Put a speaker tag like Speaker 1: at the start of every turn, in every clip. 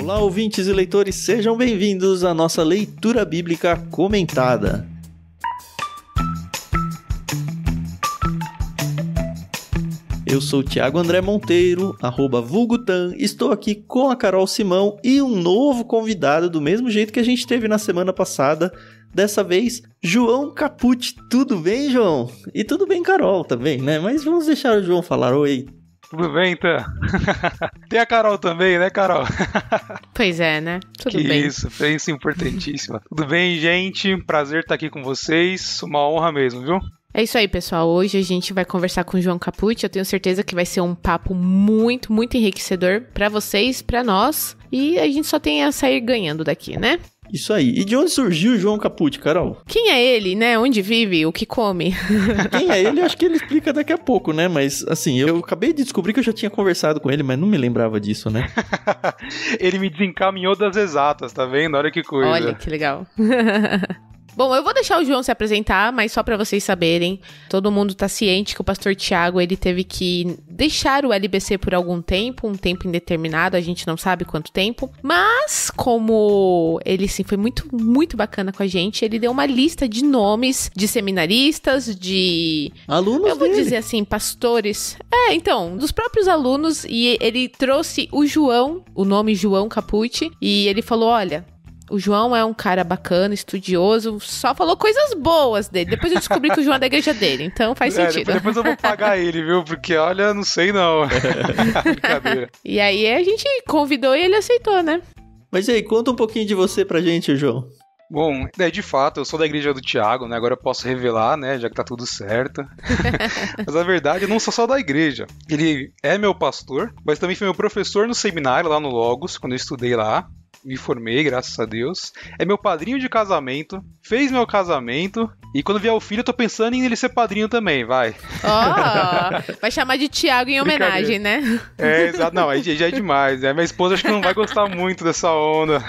Speaker 1: Olá, ouvintes e leitores, sejam bem-vindos à nossa leitura bíblica comentada. Eu sou o Thiago André Monteiro, @vulgutan, estou aqui com a Carol Simão e um novo convidado, do mesmo jeito que a gente teve na semana passada, dessa vez, João Capucci. Tudo bem, João? E tudo bem, Carol, também, né? Mas vamos deixar o João falar. Oi.
Speaker 2: Tudo bem, então? Tem a Carol também, né, Carol?
Speaker 3: Pois é, né? Tudo bem.
Speaker 2: Isso importantíssima. Tudo bem, gente? Prazer estar aqui com vocês. Uma honra mesmo, viu?
Speaker 3: É isso aí, pessoal. Hoje a gente vai conversar com o João Capucci. Eu tenho certeza que vai ser um papo muito, muito enriquecedor pra vocês, pra nós. E a gente só tem a sair ganhando daqui, né?
Speaker 1: Isso aí. E de onde surgiu o João Capucci, Carol?
Speaker 3: Quem é ele, né? Onde vive? O que come?
Speaker 1: Quem é ele? Acho que ele explica daqui a pouco, né? Mas, assim, eu acabei de descobrir que eu já tinha conversado com ele, mas não me lembrava disso, né?
Speaker 2: Ele me desencaminhou das exatas, tá vendo? Olha que coisa.
Speaker 3: Olha, que legal. Bom, eu vou deixar o João se apresentar, mas só pra vocês saberem, todo mundo tá ciente que o pastor Tiago, ele teve que deixar o LBC por algum tempo, um tempo indeterminado, a gente não sabe quanto tempo, mas como ele, sim, foi muito, muito bacana com a gente, ele deu uma lista de nomes de seminaristas, de...
Speaker 1: alunos
Speaker 3: eu vou
Speaker 1: dele.
Speaker 3: dizer assim, pastores. Então, dos próprios alunos, e ele trouxe o João, o nome João Capucci, e ele falou, olha... O João é um cara bacana, estudioso, só falou coisas boas dele. Depois eu descobri que o João é da igreja dele, então faz sentido.
Speaker 2: Depois eu vou pagar ele, viu? Porque, olha, não sei não. Brincadeira.
Speaker 3: E aí a gente convidou e ele aceitou, né?
Speaker 1: Mas e aí, conta um pouquinho de você pra gente, João.
Speaker 2: Bom, de fato, eu sou da igreja do Thiago, né? Agora eu posso revelar, né? Já que tá tudo certo. Mas na verdade, eu não sou só da igreja. Ele é meu pastor, mas também foi meu professor no seminário lá no Logos, quando eu estudei lá. Me formei, graças a Deus. É meu padrinho de casamento. Fez meu casamento. E quando vier o filho, eu tô pensando em ele ser padrinho também, vai.
Speaker 3: Vai chamar de Thiago em homenagem, né?
Speaker 2: Exato. Não, aí já é demais, né? Minha esposa acho que não vai gostar muito dessa onda.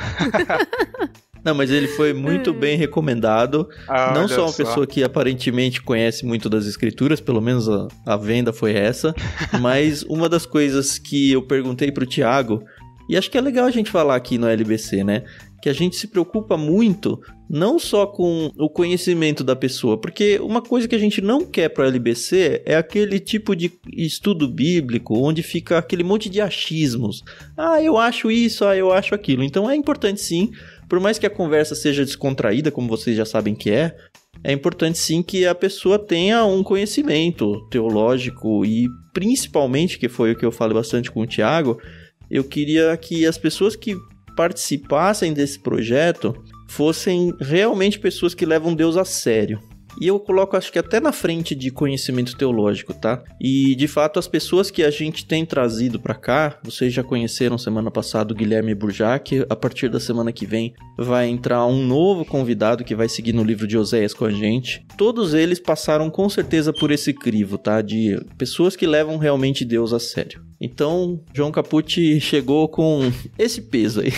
Speaker 1: Não, mas ele foi muito bem recomendado. Não só uma pessoa que aparentemente conhece muito das escrituras, pelo menos a venda foi essa. Mas uma das coisas que eu perguntei pro Thiago... E acho que é legal a gente falar aqui no LBC, né? Que a gente se preocupa muito, não só com o conhecimento da pessoa, porque uma coisa que a gente não quer para o LBC é aquele tipo de estudo bíblico, onde fica aquele monte de achismos. Eu acho isso, eu acho aquilo. Então é importante sim, por mais que a conversa seja descontraída, como vocês já sabem que é importante sim que a pessoa tenha um conhecimento teológico e principalmente, que foi o que eu falei bastante com o Thiago, eu queria que as pessoas que participassem desse projeto fossem realmente pessoas que levam Deus a sério. E eu coloco, acho que até na frente de conhecimento teológico, tá? E, de fato, as pessoas que a gente tem trazido pra cá, vocês já conheceram semana passada o Guilherme Burjac, a partir da semana que vem vai entrar um novo convidado que vai seguir no livro de Oséias com a gente. Todos eles passaram com certeza por esse crivo, tá? De pessoas que levam realmente Deus a sério. Então, João Capucci chegou com esse peso aí.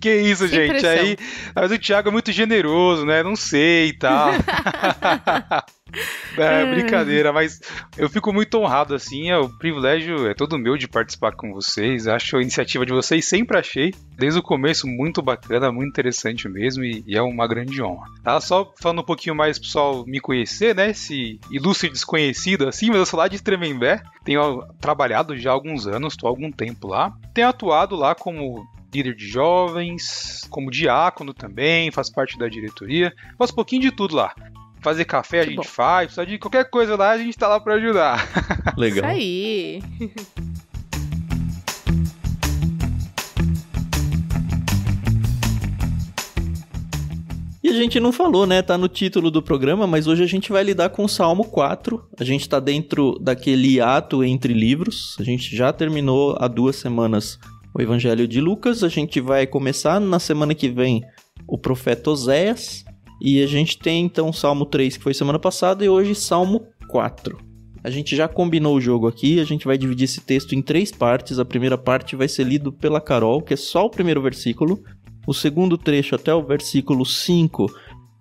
Speaker 2: Que isso,
Speaker 3: sem
Speaker 2: gente,
Speaker 3: pressão.
Speaker 2: aí mas o Thiago é muito generoso, né, não sei e tal. Brincadeira, mas eu fico muito honrado, assim, o privilégio é todo meu de participar com vocês, acho a iniciativa de vocês, sempre achei, desde o começo, muito bacana, muito interessante mesmo, e é uma grande honra. Tá, só falando um pouquinho mais pro pessoal me conhecer, né, esse ilustre desconhecido, assim, mas eu sou lá de Tremembé, tenho trabalhado já há alguns anos, estou há algum tempo lá, tenho atuado lá como líder de jovens, como diácono também, faço parte da diretoria, faço um pouquinho de tudo lá. Fazer café a gente faz, precisa de qualquer coisa lá, a gente tá lá pra ajudar.
Speaker 1: Legal.
Speaker 3: Isso aí.
Speaker 1: E a gente não falou, né? Tá no título do programa, mas hoje a gente vai lidar com o Salmo 4. A gente tá dentro daquele hiato entre livros. A gente já terminou há 2 semanas o Evangelho de Lucas. A gente vai começar na semana que vem o profeta Oséias. E a gente tem então o Salmo 3, que foi semana passada, e hoje Salmo 4. A gente já combinou o jogo aqui, a gente vai dividir esse texto em 3 partes. A primeira parte vai ser lido pela Carol, que é só o primeiro versículo. O segundo trecho até o versículo 5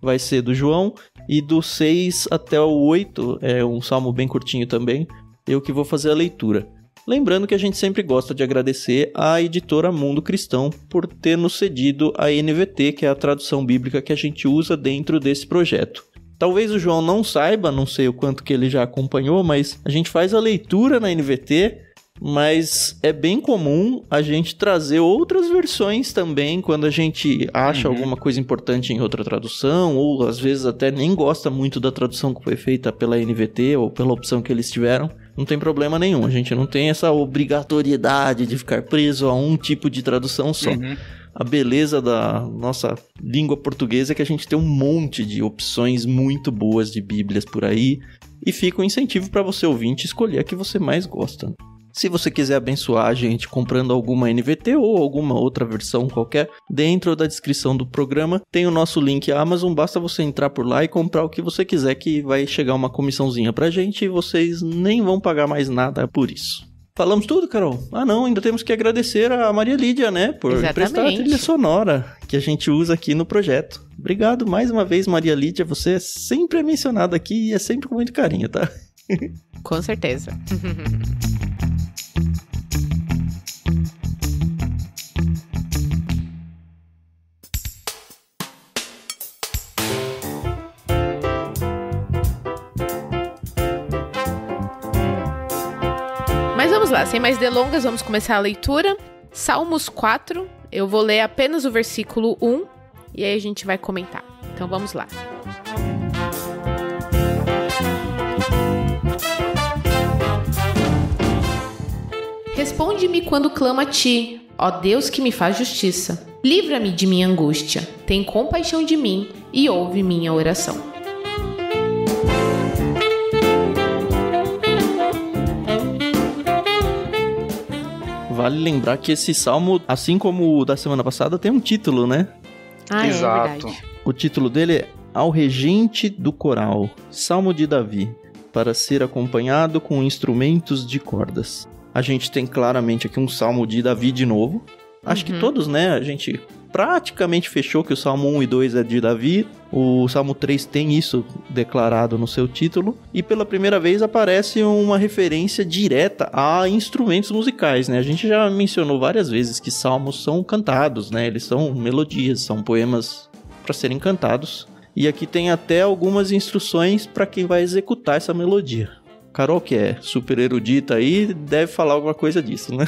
Speaker 1: vai ser do João. E do 6 até o 8, é um salmo bem curtinho também, eu que vou fazer a leitura. Lembrando que a gente sempre gosta de agradecer à editora Mundo Cristão por ter nos cedido a NVT, que é a tradução bíblica que a gente usa dentro desse projeto. Talvez o João não saiba, não sei o quanto que ele já acompanhou, mas a gente faz a leitura na NVT, mas é bem comum a gente trazer outras versões também quando a gente acha alguma coisa importante em outra tradução, ou às vezes até nem gosta muito da tradução que foi feita pela NVT ou pela opção que eles tiveram. Não tem problema nenhum, a gente não tem essa obrigatoriedade de ficar preso a um tipo de tradução só. A beleza da nossa língua portuguesa é que a gente tem um monte de opções muito boas de bíblias por aí, e fica um incentivo para você ouvinte escolher a que você mais gosta. Se você quiser abençoar a gente comprando alguma NVT ou alguma outra versão qualquer, dentro da descrição do programa tem o nosso link Amazon, basta você entrar por lá e comprar o que você quiser, que vai chegar uma comissãozinha pra gente e vocês nem vão pagar mais nada por isso. Falamos tudo, Carol? Ah não, ainda temos que agradecer a Maria Lídia, né, por emprestar a trilha sonora que a gente usa aqui no projeto. Obrigado mais uma vez, Maria Lídia, você sempre é mencionada aqui e é sempre com muito carinho, tá?
Speaker 3: Com certeza. Mas vamos lá, sem mais delongas, vamos começar a leitura. Salmos 4, eu vou ler apenas o versículo 1 e aí a gente vai comentar. Então vamos lá. Responde-me quando clamo a ti, ó Deus que me faz justiça. Livra-me de minha angústia, tem compaixão de mim e ouve minha oração.
Speaker 1: Vale lembrar que esse salmo, assim como o da semana passada, tem um título, né?
Speaker 2: Exato.
Speaker 3: É verdade.
Speaker 1: O título dele é Ao Regente do Coral, Salmo de Davi, para ser acompanhado com instrumentos de cordas. A gente tem claramente aqui um salmo de Davi de novo. Acho que todos, né? A gente praticamente fechou que o Salmo 1 e 2 é de Davi. O Salmo 3 tem isso declarado no seu título. E pela primeira vez aparece uma referência direta a instrumentos musicais, né? A gente já mencionou várias vezes que salmos são cantados, né? Eles são melodias, são poemas para serem cantados. E aqui tem até algumas instruções para quem vai executar essa melodia. Carol, que é super erudita aí, deve falar alguma coisa disso, né?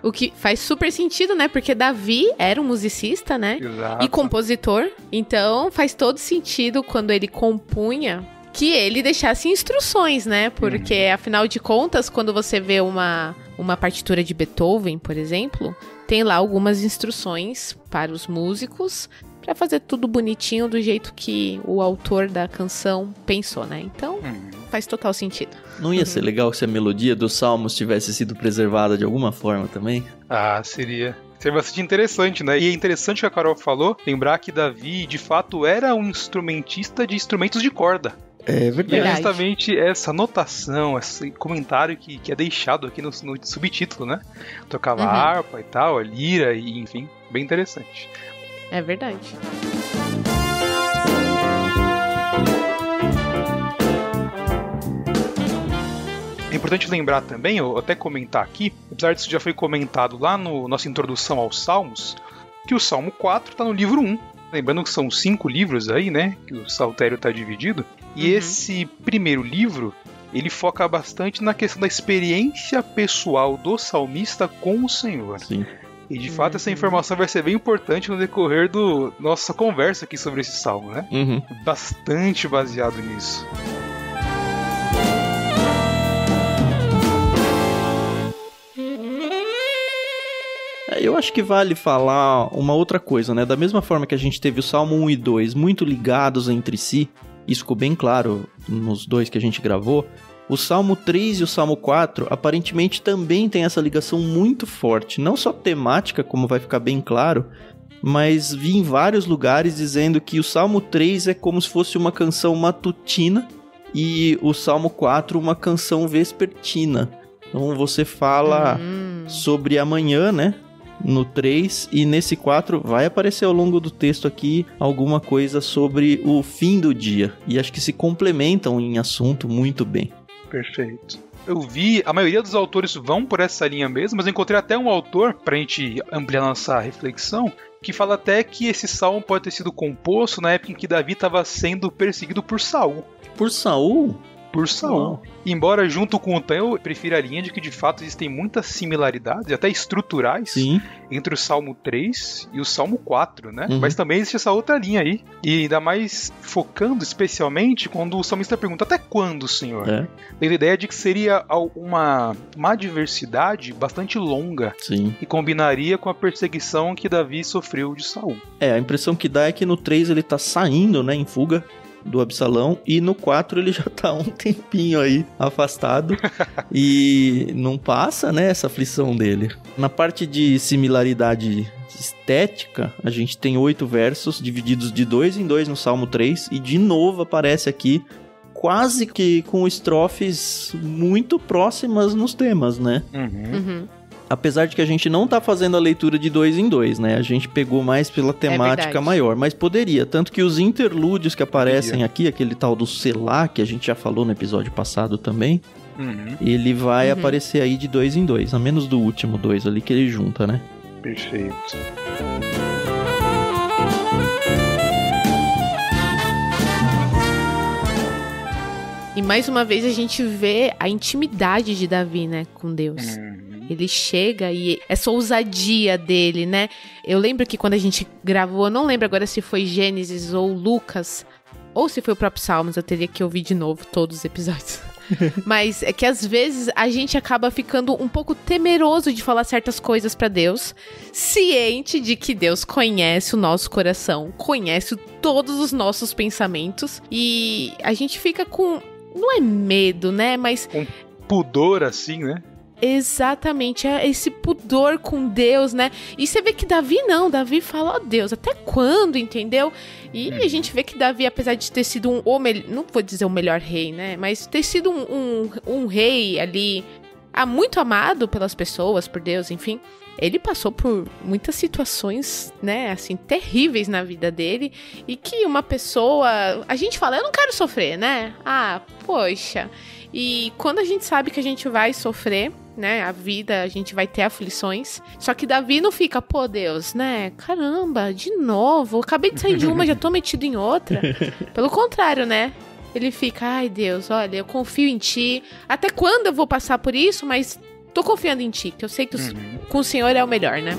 Speaker 3: O que faz super sentido, né? Porque Davi era um musicista, né?
Speaker 2: Exato.
Speaker 3: E compositor. Então faz todo sentido quando ele compunha que ele deixasse instruções, né? Porque afinal de contas, quando você vê uma partitura de Beethoven, por exemplo, tem lá algumas instruções para os músicos para fazer tudo bonitinho do jeito que o autor da canção pensou, né? Então faz total sentido.
Speaker 1: Não ia ser legal se a melodia dos salmos tivesse sido preservada de alguma forma também?
Speaker 2: Ah, seria bastante interessante, né? E é interessante que a Carol falou, lembrar que Davi, de fato, era um instrumentista de instrumentos de corda.
Speaker 1: É verdade.
Speaker 2: E é justamente essa notação, esse comentário que é deixado aqui no subtítulo, né? Tocava a harpa e tal, a lira, e enfim, bem interessante.
Speaker 3: É verdade.
Speaker 2: É importante lembrar também, ou até comentar aqui, apesar disso já foi comentado lá no nossa introdução aos Salmos, que o Salmo 4 está no livro 1. Lembrando que são 5 livros aí, né? Que o Saltério está dividido. E esse primeiro livro, ele foca bastante na questão da experiência pessoal do salmista com o Senhor.
Speaker 1: Sim.
Speaker 2: E de fato essa informação vai ser bem importante no decorrer da nossa conversa aqui sobre esse salmo, né? Bastante baseado nisso.
Speaker 1: Eu acho que vale falar uma outra coisa, né? Da mesma forma que a gente teve o Salmo 1 e 2 muito ligados entre si, isso ficou bem claro nos dois que a gente gravou, o Salmo 3 e o Salmo 4 aparentemente também tem essa ligação muito forte, não só temática, como vai ficar bem claro, mas vi em vários lugares dizendo que o Salmo 3 é como se fosse uma canção matutina e o Salmo 4 uma canção vespertina. Então você fala sobre amanhã, né? No 3, e nesse 4 vai aparecer ao longo do texto aqui alguma coisa sobre o fim do dia, e acho que se complementam em assunto muito bem.
Speaker 2: Perfeito. Eu vi, a maioria dos autores vão por essa linha mesmo, mas eu encontrei até um autor, pra gente ampliar nossa reflexão, que fala até que esse salmo pode ter sido composto na época em que Davi estava sendo perseguido por Saul.
Speaker 1: Por Saul?
Speaker 2: Por Saul. Embora junto com o Tan eu prefira a linha de que de fato existem muitas similaridades, até estruturais,
Speaker 1: sim,
Speaker 2: entre o Salmo 3 e o Salmo 4, né? Mas também existe essa outra linha aí. E ainda mais focando especialmente quando o salmista pergunta: até quando, Senhor? Tem a ideia de que seria uma adversidade bastante longa.
Speaker 1: Sim.
Speaker 2: E combinaria com a perseguição que Davi sofreu de Saul.
Speaker 1: A impressão que dá é que no 3 ele tá saindo, né, em fuga do Absalão, e no 4 ele já tá um tempinho aí afastado e não passa, né, essa aflição dele. Na parte de similaridade estética, a gente tem 8 versos divididos de 2 em 2 no Salmo 3, e de novo aparece aqui quase que com estrofes muito próximas nos temas, né? Apesar de que a gente não tá fazendo a leitura de 2 em 2, né? A gente pegou mais pela temática maior, mas poderia. Tanto que os interlúdios que aparecem aqui, aquele tal do Selá, que a gente já falou no episódio passado também, ele vai aparecer aí de 2 em 2, a menos do último 2 ali que ele junta, né?
Speaker 2: Perfeito.
Speaker 3: E mais uma vez a gente vê a intimidade de Davi, né, com Deus. Ele chega e essa ousadia dele, né? Eu lembro que quando a gente gravou, eu não lembro agora se foi Gênesis ou Lucas, ou se foi o próprio Salmos, eu teria que ouvir de novo todos os episódios. Mas é que às vezes a gente acaba ficando um pouco temeroso de falar certas coisas pra Deus, ciente de que Deus conhece o nosso coração, conhece todos os nossos pensamentos, e a gente fica com, não é medo, né? Mas
Speaker 2: um pudor assim, né?
Speaker 3: Exatamente, é esse pudor com Deus, né? E você vê que Davi Davi fala: ó Deus, até quando, entendeu? E a gente vê que Davi, apesar de ter sido não vou dizer o melhor rei, né? Mas ter sido um rei ali, muito amado pelas pessoas, por Deus, enfim. Ele passou por muitas situações, né, assim, terríveis na vida dele, e que uma pessoa, a gente fala: eu não quero sofrer, né? Poxa. E quando a gente sabe que a gente vai sofrer, né, a vida, a gente vai ter aflições, só que Davi não fica: pô, Deus, né, caramba, de novo, acabei de sair de uma, já tô metido em outra. Pelo contrário, né, ele fica: ai Deus, olha, eu confio em ti, até quando eu vou passar por isso, mas tô confiando em ti, que eu sei que com o Senhor é o melhor, né?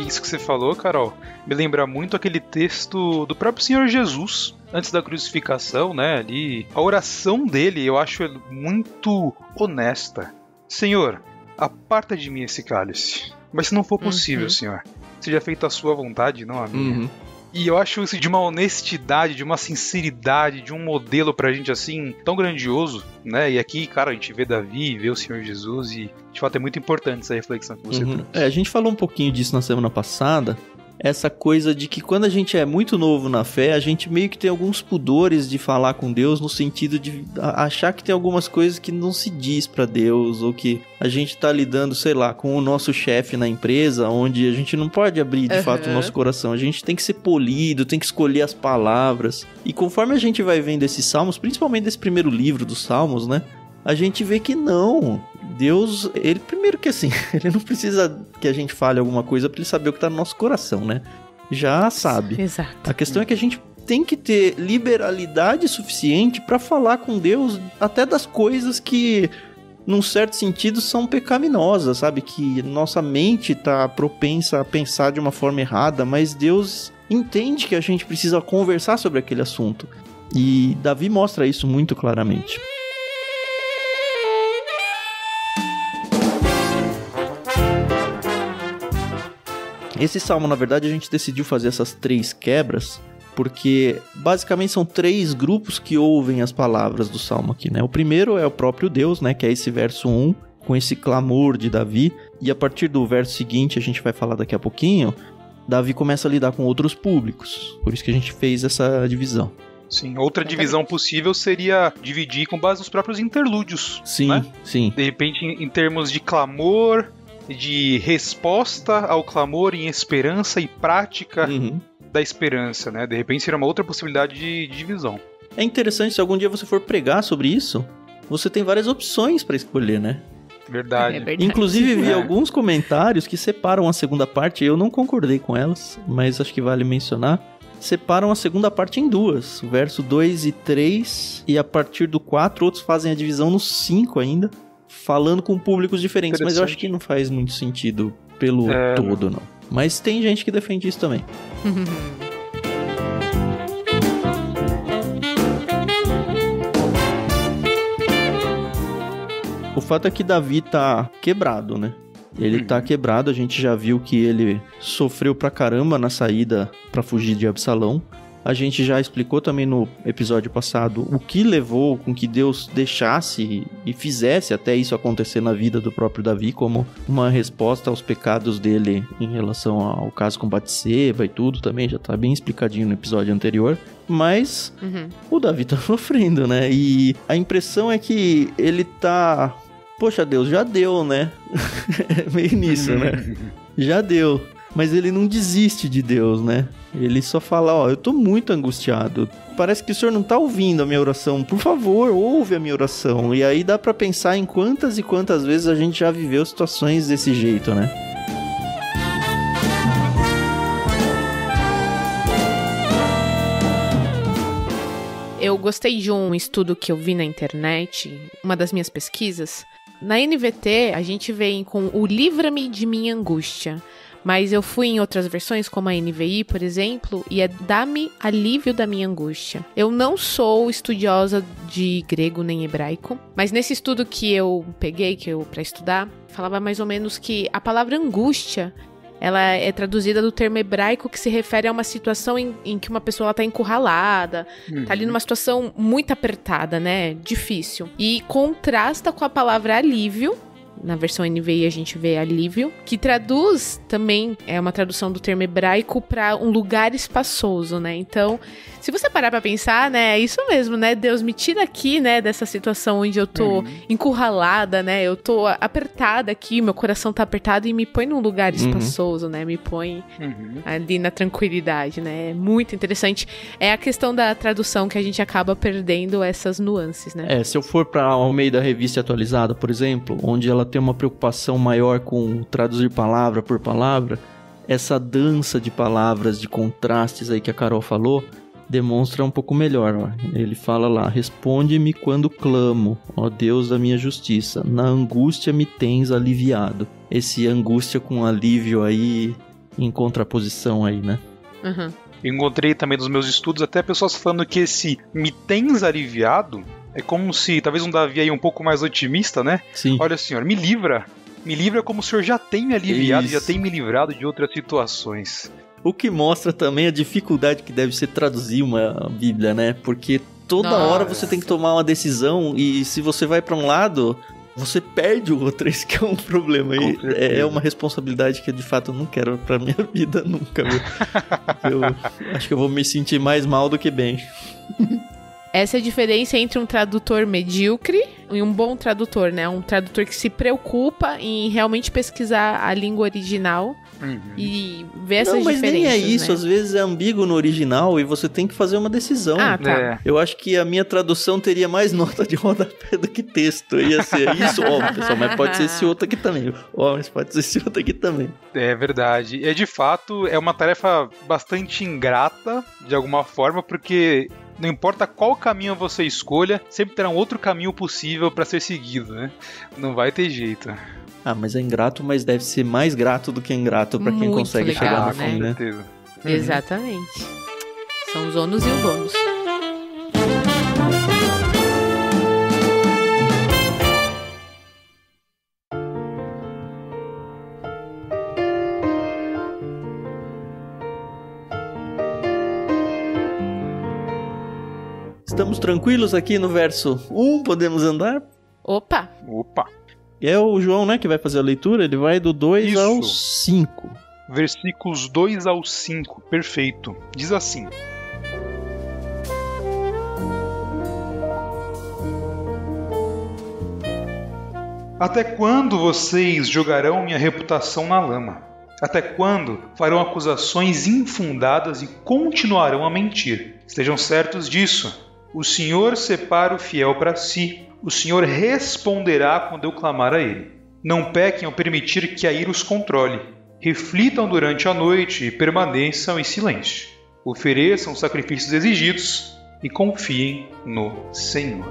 Speaker 2: Isso que você falou, Carol, me lembra muito aquele texto do próprio Senhor Jesus, antes da crucificação, né, ali. A oração dele, eu acho muito honesta. Senhor, aparta de mim esse cálice, mas se não for possível, Senhor, seja feita a sua vontade, não a minha. E eu acho isso de uma honestidade, de uma sinceridade, de um modelo pra gente assim, tão grandioso, né? E aqui, cara, a gente vê Davi, vê o Senhor Jesus, e de fato é muito importante essa reflexão que você trouxe.
Speaker 1: A gente falou um pouquinho disso na semana passada, essa coisa de que quando a gente é muito novo na fé, a gente meio que tem alguns pudores de falar com Deus, no sentido de achar que tem algumas coisas que não se diz pra Deus, ou que a gente tá lidando, sei lá, com o nosso chefe na empresa, onde a gente não pode abrir de fato o nosso coração, a gente tem que ser polido, tem que escolher as palavras. E conforme a gente vai vendo esses salmos, principalmente desse primeiro livro dos salmos, né, a gente vê que não. Deus, ele primeiro que assim, ele não precisa que a gente fale alguma coisa pra ele saber o que tá no nosso coração, né? Já sabe.
Speaker 3: Exato.
Speaker 1: A questão é que a gente tem que ter liberalidade suficiente pra falar com Deus até das coisas que, num certo sentido, são pecaminosas, sabe? Que nossa mente tá propensa a pensar de uma forma errada, mas Deus entende que a gente precisa conversar sobre aquele assunto. E Davi mostra isso muito claramente. Esse salmo, na verdade, a gente decidiu fazer essas 3 quebras, porque basicamente são 3 grupos que ouvem as palavras do salmo aqui, né? O primeiro é o próprio Deus, né? Que é esse verso 1, com esse clamor de Davi. E a partir do verso seguinte, a gente vai falar daqui a pouquinho, Davi começa a lidar com outros públicos. Por isso que a gente fez essa divisão.
Speaker 2: Sim, outra divisão possível seria dividir com base nos próprios interlúdios.
Speaker 1: Sim,
Speaker 2: né?
Speaker 1: sim.
Speaker 2: De repente, em termos de clamor, de resposta ao clamor em esperança e prática da esperança, né? De repente seria uma outra possibilidade de divisão.
Speaker 1: É interessante, se algum dia você for pregar sobre isso, você tem várias opções para escolher, né?
Speaker 2: Verdade.
Speaker 1: Inclusive, vi alguns comentários que separam a segunda parte, eu não concordei com elas, mas acho que vale mencionar. Separam a segunda parte em duas, o verso 2 e 3, e a partir do 4, outros fazem a divisão no 5 ainda, falando com públicos diferentes, mas eu acho que não faz muito sentido pelo todo, não. Mas tem gente que defende isso também. O fato é que Davi tá quebrado, né? Ele tá quebrado, a gente já viu que ele sofreu pra caramba na saída pra fugir de Absalão. A gente já explicou também no episódio passado o que levou com que Deus deixasse e fizesse até isso acontecer na vida do próprio Davi, como uma resposta aos pecados dele em relação ao caso com Batseba e tudo também, já tá bem explicadinho no episódio anterior. Mas o Davi tá sofrendo, né? E a impressão é que ele tá... Poxa, Deus, já deu, né? É meio nisso, né? Já deu. Mas ele não desiste de Deus, né? Ele só fala, eu tô muito angustiado. Parece que o Senhor não tá ouvindo a minha oração. Por favor, ouve a minha oração. E aí dá pra pensar em quantas e quantas vezes a gente já viveu situações desse jeito, né?
Speaker 3: Eu gostei de um estudo que eu vi na internet, uma das minhas pesquisas. Na NVT, a gente vem com o Livra-me de minha angústia. Mas eu fui em outras versões, como a NVI, por exemplo, e é Dá-me alívio da minha angústia. Eu não sou estudiosa de grego nem hebraico, mas nesse estudo que eu peguei, para estudar, falava mais ou menos que a palavra angústia, ela é traduzida do termo hebraico que se refere a uma situação em que uma pessoa está encurralada, tá ali numa situação muito apertada, né? Difícil. E contrasta com a palavra alívio. Na versão NVI a gente vê alívio, que traduz também, é uma tradução do termo hebraico para um lugar espaçoso, né? Então, se você parar pra pensar, né, é isso mesmo, né? Deus me tira aqui, né, dessa situação onde eu tô encurralada, né? Eu tô apertada aqui, meu coração tá apertado e me põe num lugar espaçoso, né? Me põe ali na tranquilidade, né? É muito interessante. É a questão da tradução que a gente acaba perdendo essas nuances, né?
Speaker 1: Se eu for pra Almeida Revista Atualizada, por exemplo, onde ela tem uma preocupação maior com traduzir palavra por palavra, essa dança de palavras, de contrastes aí que a Carol falou, demonstra um pouco melhor. Ó. Ele fala lá, responde-me quando clamo, ó Deus da minha justiça, na angústia me tens aliviado. Esse angústia com alívio aí, em contraposição aí, né?
Speaker 2: Eu encontrei também nos meus estudos até pessoas falando que esse me tens aliviado é como se, talvez um Davi aí um pouco mais otimista, né?
Speaker 1: Sim.
Speaker 2: Olha, Senhor, me livra como o Senhor já tem me aliviado, já tem me livrado de outras situações.
Speaker 1: O que mostra também a dificuldade que deve ser traduzir uma Bíblia, né? Porque toda hora você tem que tomar uma decisão e se você vai pra um lado, você perde o outro. Esse que é um problema. E é uma responsabilidade que de fato eu não quero pra minha vida nunca, viu? Eu acho que eu vou me sentir mais mal do que bem.
Speaker 3: Essa é a diferença entre um tradutor medíocre e um bom tradutor, né? Um tradutor que se preocupa em realmente pesquisar a língua original e ver essas diferenças. Não, mas nem é
Speaker 1: isso.
Speaker 3: Né?
Speaker 1: Às vezes é ambíguo no original e você tem que fazer uma decisão.
Speaker 3: Ah, tá.
Speaker 1: Eu acho que a minha tradução teria mais nota de rodapé do que texto. Ia ser isso, pessoal, mas pode ser esse outro aqui também. Mas pode ser esse outro aqui também.
Speaker 2: É verdade. De fato, é uma tarefa bastante ingrata, de alguma forma, porque... Não importa qual caminho você escolha, sempre terá um outro caminho possível para ser seguido, né? Não vai ter jeito.
Speaker 1: Mas é ingrato, mas deve ser mais grato do que ingrato para quem consegue
Speaker 3: legal,
Speaker 1: chegar no
Speaker 3: né?
Speaker 1: fim, né?
Speaker 2: Com certeza.
Speaker 3: Exatamente. São os ônus e o bônus.
Speaker 1: Estamos tranquilos aqui no verso 1, podemos andar?
Speaker 3: Opa!
Speaker 1: É o João, né, que vai fazer a leitura, ele vai do 2 ao 5.
Speaker 2: Versículos 2 ao 5, perfeito. Diz assim: Até quando vocês jogarão minha reputação na lama? Até quando farão acusações infundadas e continuarão a mentir? Estejam certos disso. O Senhor separa o fiel para si. O Senhor responderá quando eu clamar a Ele. Não pequem ao permitir que a ira os controle. Reflitam durante a noite e permaneçam em silêncio. Ofereçam os sacrifícios exigidos e confiem no Senhor.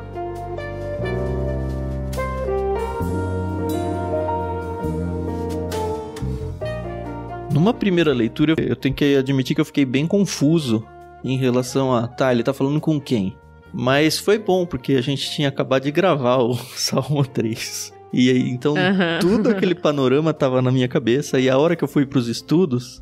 Speaker 1: Numa primeira leitura, eu tenho que admitir que eu fiquei bem confuso em relação a... Tá, ele tá falando com quem? Mas foi bom, porque a gente tinha acabado de gravar o Salmo 3. E aí, então, tudo aquele panorama tava na minha cabeça. E a hora que eu fui pros estudos,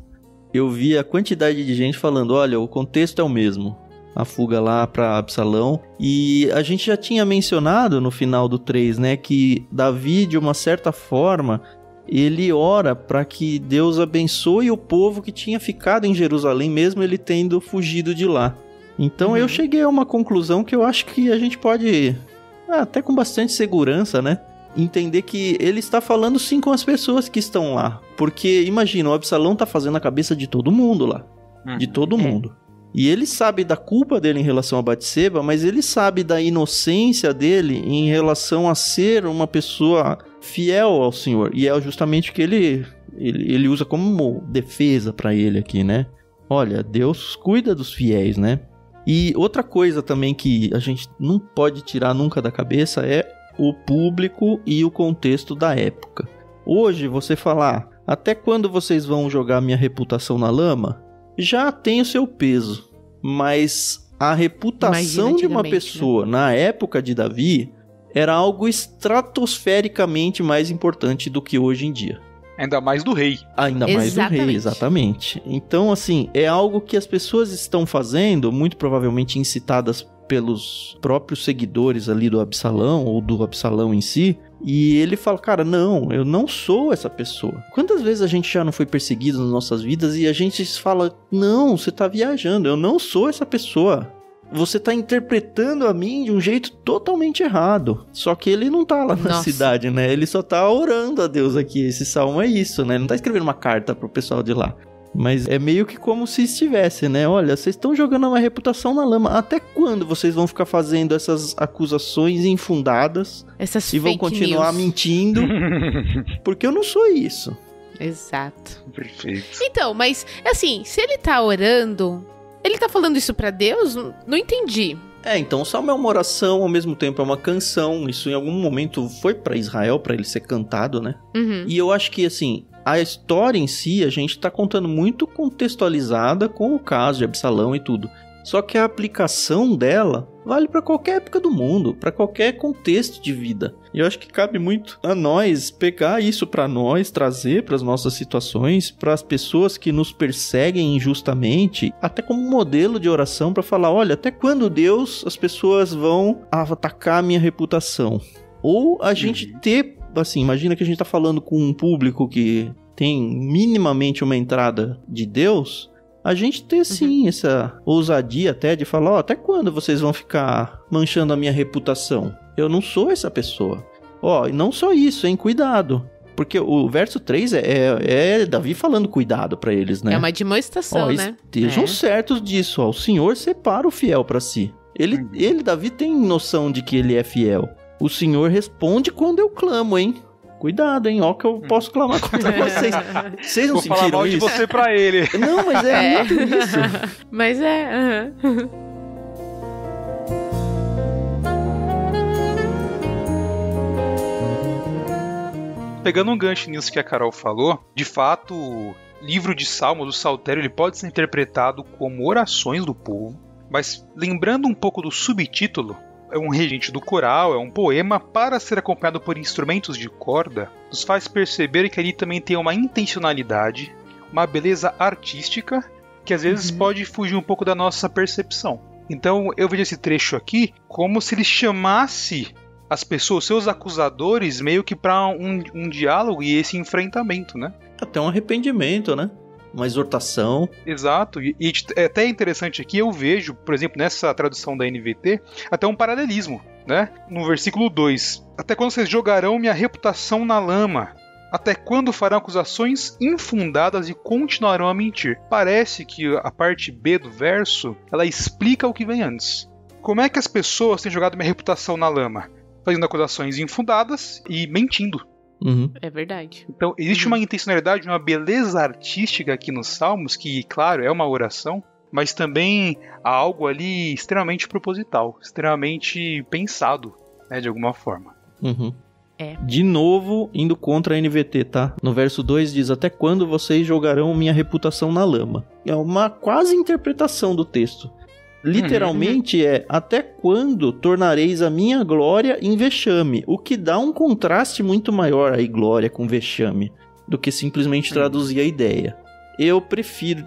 Speaker 1: eu vi a quantidade de gente falando, olha, o contexto é o mesmo. A fuga lá pra Absalão. E a gente já tinha mencionado no final do 3, né, que Davi, de uma certa forma... ele ora para que Deus abençoe o povo que tinha ficado em Jerusalém, mesmo ele tendo fugido de lá. Então eu cheguei a uma conclusão que eu acho que a gente pode, até com bastante segurança, né, entender que ele está falando sim com as pessoas que estão lá. Porque, imagina, o Absalão está fazendo a cabeça de todo mundo lá. De todo mundo. E ele sabe da culpa dele em relação a Batseba, mas ele sabe da inocência dele em relação a ser uma pessoa fiel ao Senhor. E é justamente o que ele usa como defesa para ele aqui, né? Olha, Deus cuida dos fiéis, né? E outra coisa também que a gente não pode tirar nunca da cabeça é o público e o contexto da época. Hoje, você falar, até quando vocês vão jogar minha reputação na lama? Já tem o seu peso, mas a reputação de uma pessoa, né, na época de Davi, era algo estratosfericamente mais importante do que hoje em dia.
Speaker 2: Ainda mais do rei.
Speaker 1: Ainda mais do rei, exatamente. Então, assim, é algo que as pessoas estão fazendo, muito provavelmente incitadas pelos próprios seguidores ali do Absalão, ou do Absalão em si, e ele fala, cara, não, eu não sou essa pessoa. Quantas vezes a gente já não foi perseguido nas nossas vidas e a gente fala, não, você tá viajando, eu não sou essa pessoa. Você tá interpretando a mim de um jeito totalmente errado. Só que ele não tá lá na cidade, né? Ele só tá orando a Deus aqui. Esse salmo é isso, né? Ele não tá escrevendo uma carta pro pessoal de lá. Mas é meio que como se estivesse, né? Olha, vocês estão jogando uma reputação na lama. Até quando vocês vão ficar fazendo essas acusações infundadas?
Speaker 3: Essas
Speaker 1: e vão continuar mentindo? Porque eu não sou isso.
Speaker 3: Exato.
Speaker 2: Perfeito.
Speaker 3: Então, mas assim, se ele tá orando, ele tá falando isso pra Deus? Não entendi.
Speaker 1: Então o salmo é uma oração, ao mesmo tempo é uma canção. Isso em algum momento foi pra Israel, pra ele ser cantado, né? E eu acho que, assim, a história em si, a gente tá contando muito contextualizada com o caso de Absalão e tudo. Só que a aplicação dela vale para qualquer época do mundo, para qualquer contexto de vida. E eu acho que cabe muito a nós pegar isso para nós, trazer para as nossas situações, para as pessoas que nos perseguem injustamente, até como um modelo de oração para falar, olha, até quando Deus as pessoas vão atacar a minha reputação? Ou a gente ter, assim, imagina que a gente tá falando com um público que tem minimamente uma entrada de Deus, a gente ter sim essa ousadia até de falar, até quando vocês vão ficar manchando a minha reputação? Eu não sou essa pessoa. E não só isso, hein, cuidado. Porque o verso 3 é Davi falando cuidado pra eles, né?
Speaker 3: É uma demonstração, né?
Speaker 1: Estejam certos disso, o Senhor separa o fiel pra si. Ele, Davi, tem noção de que ele é fiel. O Senhor responde quando eu clamo, hein? Cuidado, hein? Ó que eu posso clamar contra vocês. Vocês não sentiram isso? Vou falar mal
Speaker 2: de você pra ele.
Speaker 1: Não, mas é muito isso.
Speaker 3: Mas
Speaker 2: Pegando um gancho nisso que a Carol falou, de fato, o livro de Salmos, do Saltério, ele pode ser interpretado como orações do povo, mas lembrando um pouco do subtítulo, é um regente do coral, é um poema para ser acompanhado por instrumentos de corda, nos faz perceber que ali também tem uma intencionalidade, uma beleza artística, que às vezes pode fugir um pouco da nossa percepção. Então eu vejo esse trecho aqui como se ele chamasse as pessoas, seus acusadores, meio que para um diálogo e esse enfrentamento, né?
Speaker 1: Até um arrependimento, né? uma exortação.
Speaker 2: Exato, e é até interessante aqui, eu vejo, por exemplo, nessa tradução da NVT, até um paralelismo, né? No versículo 2, até quando vocês jogarão minha reputação na lama? Até quando farão acusações infundadas e continuarão a mentir? Parece que a parte B do verso, ela explica o que vem antes. Como é que as pessoas têm jogado minha reputação na lama? Fazendo acusações infundadas e mentindo.
Speaker 1: Uhum.
Speaker 3: É verdade.
Speaker 2: Então, existe uma intencionalidade, uma beleza artística aqui nos Salmos, que, claro, é uma oração, mas também há algo ali extremamente proposital, extremamente pensado, né, de alguma forma.
Speaker 1: Uhum. De novo, indo contra a NVT, tá? No verso 2 diz, até quando vocês jogarão minha reputação na lama? É uma quase interpretação do texto. Literalmente é, até quando tornareis a minha glória em vexame? O que dá um contraste muito maior aí, glória com vexame, do que simplesmente traduzir a ideia. Eu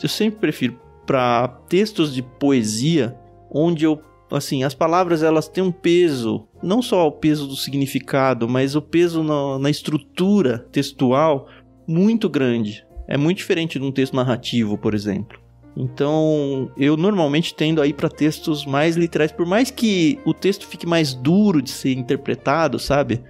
Speaker 1: sempre prefiro para textos de poesia, onde assim, as palavras elas têm um peso, não só o peso do significado, mas o peso na estrutura textual muito grande. É muito diferente de um texto narrativo, por exemplo. Então, eu normalmente tendo a ir para textos mais literais, por mais que o texto fique mais duro de ser interpretado, sabe?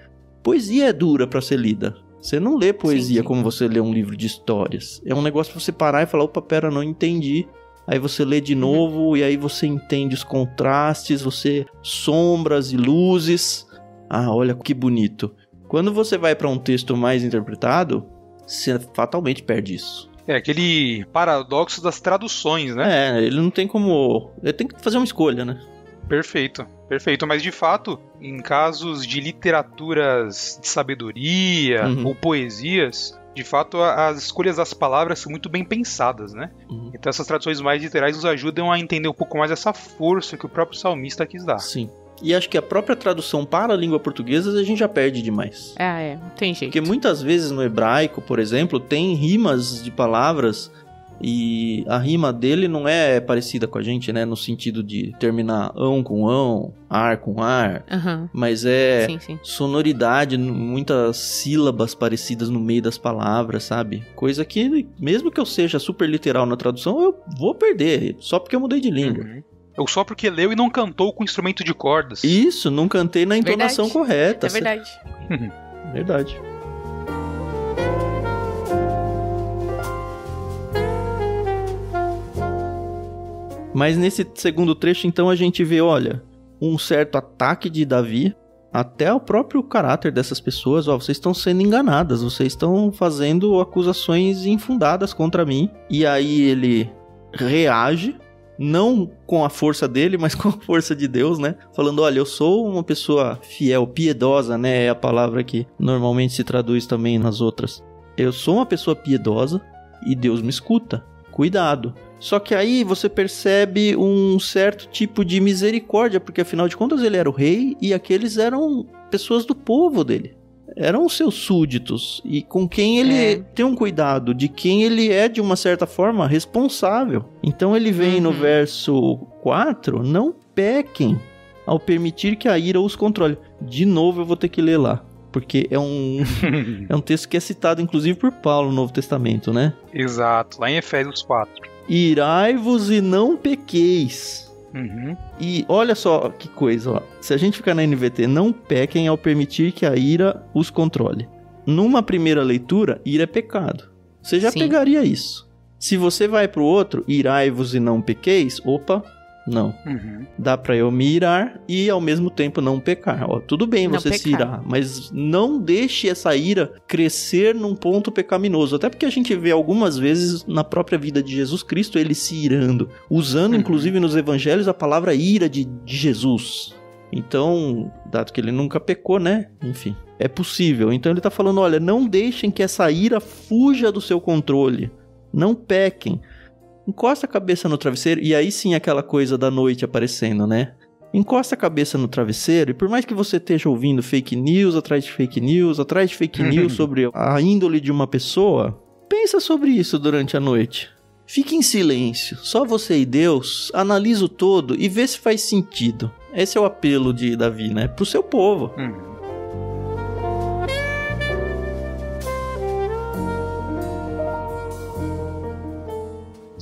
Speaker 1: Poesia é dura para ser lida. Você não lê poesia como você lê um livro de histórias. É um negócio pra você parar e falar, opa, pera, não entendi. Aí você lê de novo e aí você entende os contrastes, você sombras e luzes. Ah, olha que bonito. Quando você vai para um texto mais interpretado, você fatalmente perde isso.
Speaker 2: É aquele paradoxo das traduções, né?
Speaker 1: Ele não tem como... Ele tem que fazer uma escolha, né?
Speaker 2: Perfeito, perfeito. Mas, de fato, em casos de literaturas de sabedoria ou poesias, de fato, as escolhas das palavras são muito bem pensadas, né? Então, essas traduções mais literais nos ajudam a entender um pouco mais essa força que o próprio salmista quis dar.
Speaker 1: Sim. E acho que a própria tradução para a língua portuguesa a gente já perde demais.
Speaker 3: Não tem jeito.
Speaker 1: Porque muitas vezes no hebraico, por exemplo, tem rimas de palavras e a rima dele não é parecida com a gente, né? No sentido de terminar ão com ão, ar com ar. Mas é sonoridade, muitas sílabas parecidas no meio das palavras, sabe? Coisa que, mesmo que eu seja super literal na tradução, eu vou perder, só porque eu mudei de língua.
Speaker 2: Ou só porque leu e não cantou com instrumento de cordas.
Speaker 1: Isso, não cantei na entonação correta.
Speaker 3: É verdade.
Speaker 1: Verdade. Mas nesse segundo trecho, então, a gente vê, olha, um certo ataque de Davi, até o próprio caráter dessas pessoas. Ó, vocês estão sendo enganadas, vocês estão fazendo acusações infundadas contra mim. E aí ele reage, não com a força dele, mas com a força de Deus, né? Falando, olha, eu sou uma pessoa fiel, piedosa, né? É a palavra que normalmente se traduz também nas outras. Eu sou uma pessoa piedosa e Deus me escuta. Cuidado. Só que aí você percebe um certo tipo de misericórdia, porque afinal de contas ele era o rei e aqueles eram pessoas do povo dele. Eram os seus súditos e com quem ele tem um cuidado, de quem ele é, de uma certa forma, responsável. Então ele vem no verso 4, não pequem ao permitir que a ira os controle. De novo eu vou ter que ler lá, porque é um texto que é citado inclusive por Paulo no Novo Testamento, né?
Speaker 2: Exato, lá em Efésios 4.
Speaker 1: Irai-vos e não pequeis. E olha só que coisa, ó. Se a gente ficar na NVT, não pequem ao permitir que a ira os controle. Numa primeira leitura, ira é pecado. Você já pegaria isso. Se você vai pro outro, irai-vos e não pequeis, opa, não. Dá pra eu me irar e ao mesmo tempo não pecar. Ó, tudo bem você se irar, mas não deixe essa ira crescer num ponto pecaminoso. Até porque a gente vê algumas vezes na própria vida de Jesus Cristo ele se irando, usando inclusive nos evangelhos a palavra ira de Jesus. Então, dado que ele nunca pecou, né? Enfim, é possível. Então ele tá falando, olha, não deixem que essa ira fuja do seu controle. Não pequem. Encosta a cabeça no travesseiro, e aí sim aquela coisa da noite aparecendo, né? Encosta a cabeça no travesseiro, e por mais que você esteja ouvindo fake news atrás de fake news sobre a índole de uma pessoa, pensa sobre isso durante a noite. Fique em silêncio, só você e Deus, analisa o todo e vê se faz sentido. Esse é o apelo de Davi, né? Pro seu povo.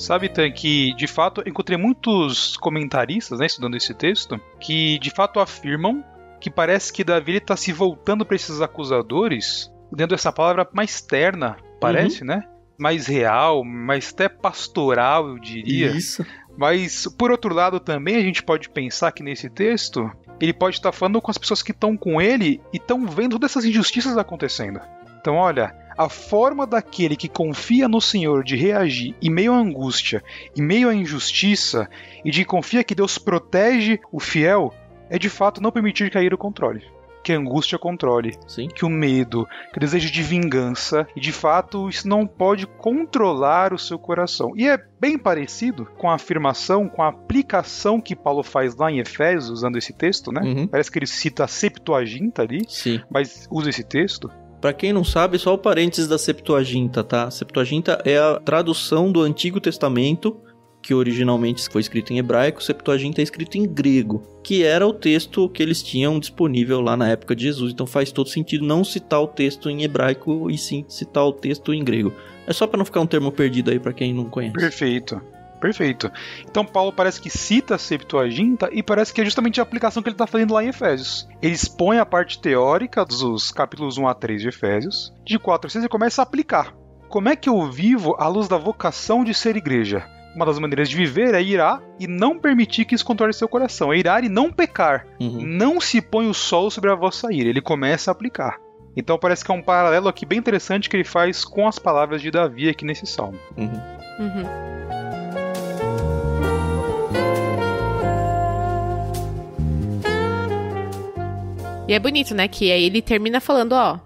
Speaker 2: Sabe, Tan, que de fato eu encontrei muitos comentaristas, né, estudando esse texto, que de fato afirmam que parece que Davi está se voltando para esses acusadores, dentro dessa palavra mais terna, parece, né? Mais real, mais até pastoral, eu diria.
Speaker 1: Isso.
Speaker 2: Mas, por outro lado, também a gente pode pensar que nesse texto, ele pode estar falando com as pessoas que estão com ele e estão vendo todas essas injustiças acontecendo. Então, olha, a forma daquele que confia no Senhor de reagir em meio à angústia, em meio à injustiça, e de confia que Deus protege o fiel, é de fato não permitir cair o controle. Que a angústia controle,
Speaker 1: Sim.
Speaker 2: que o medo, que o desejo de vingança, e de fato isso não pode controlar o seu coração. E é bem parecido com a afirmação, com a aplicação que Paulo faz lá em Efésios, usando esse texto, né? Parece que ele cita a Septuaginta ali,
Speaker 1: Sim.
Speaker 2: mas usa esse texto.
Speaker 1: Pra quem não sabe, só o parênteses da Septuaginta, tá? Septuaginta é a tradução do Antigo Testamento, que originalmente foi escrito em hebraico. Septuaginta é escrito em grego, que era o texto que eles tinham disponível lá na época de Jesus. Então faz todo sentido não citar o texto em hebraico e sim citar o texto em grego. É só para não ficar um termo perdido aí para quem não conhece.
Speaker 2: Perfeito. Então Paulo parece que cita a Septuaginta e parece que é justamente a aplicação que ele está fazendo lá em Efésios. Ele expõe a parte teórica dos capítulos 1 a 3 de Efésios, de 4 a 6 ele começa a aplicar. Como é que eu vivo à luz da vocação de ser igreja? Uma das maneiras de viver é irar e não permitir que isso controle seu coração. É irar e não pecar. Não se põe o sol sobre a vossa ira. Ele começa a aplicar. Então parece que é um paralelo aqui bem interessante que ele faz com as palavras de Davi aqui nesse salmo.
Speaker 3: E é bonito, né? Que aí ele termina falando, ó,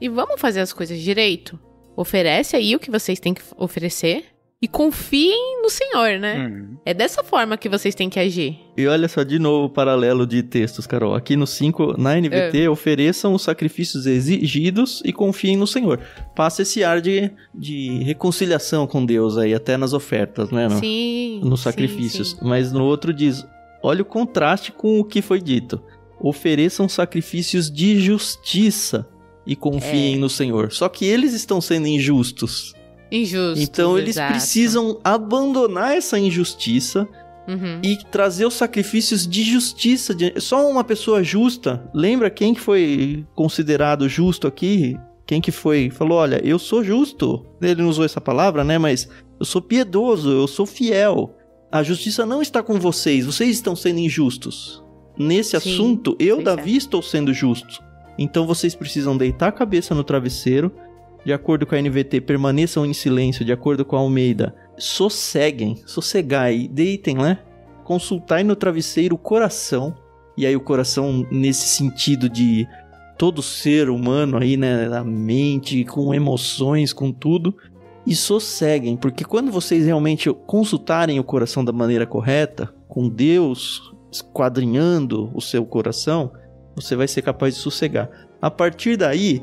Speaker 3: e vamos fazer as coisas direito? Oferece aí o que vocês têm que oferecer. E confiem no Senhor, né? É dessa forma que vocês têm que agir.
Speaker 1: E olha só, de novo, o paralelo de textos, Carol. Aqui no 5, na NVT, ofereçam os sacrifícios exigidos e confiem no Senhor. Passa esse ar de reconciliação com Deus aí, até nas ofertas, né?
Speaker 3: Sim.
Speaker 1: Nos sacrifícios. Sim. Mas no outro diz, olha o contraste com o que foi dito. Ofereçam sacrifícios de justiça e confiem no Senhor. Só que eles estão sendo injustos. Então eles precisam abandonar essa injustiça e trazer os sacrifícios de justiça. Só uma pessoa justa, lembra quem que foi considerado justo aqui? Quem que foi? Falou, olha, eu sou justo. Ele não usou essa palavra, né? Mas eu sou piedoso, eu sou fiel. A justiça não está com vocês estão sendo injustos. Nesse assunto, Davi, estou sendo justo. Então vocês precisam deitar a cabeça no travesseiro. De acordo com a NVT, permaneçam em silêncio. De acordo com a Almeida, sossegai, deitem, né? Consultai no travesseiro o coração. E aí o coração nesse sentido de todo ser humano aí, né? A mente, com emoções, com tudo. E sosseguem, porque quando vocês realmente consultarem o coração da maneira correta, com Deus esquadrinhando o seu coração, você vai ser capaz de sossegar. A partir daí,